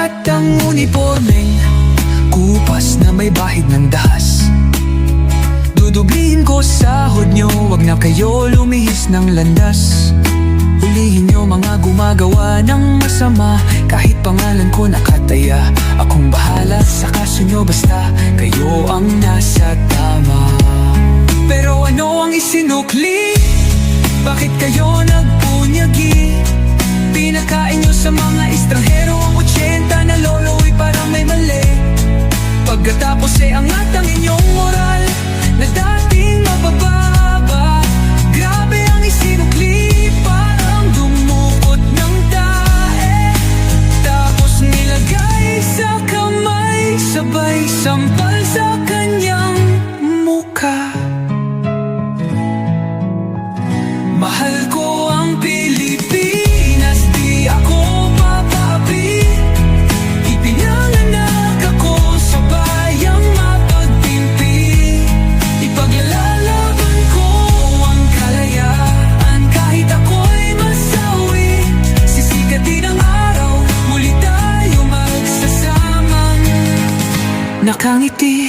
at ang unipormeng kupas na may bahid ng dahas. Dudublihin ko sahod nyo, wag na kayo lumihis ng landas. Hulihin nyo mga gumagawa ng masama, kahit pangalan ko nakataya. Akong bahala sa kaso nyo, basta kayo ang nasa tama. Pero ano ang isinukli? Bakit kayo nagpunyagi? Pinakain nyo sa mga estranghero ang 80 na lolo'y parang may mali. Pagkatapos angat ang inyong moral na dating mabababa. Grabe ang isinukli, parang dumukot ng tae. Tapos nilagay sa kamay, sabay sampal sa kanyang mukha. Mahal ko ang Pilipinas, di ako papaapi. Ipinanganak ako sa bayang mapagtimpi. Ipaglalaban ko ang kalayaan, kahit ako'y masawi. Sisikatin ang araw, muli tayo magsasamang nakangiti.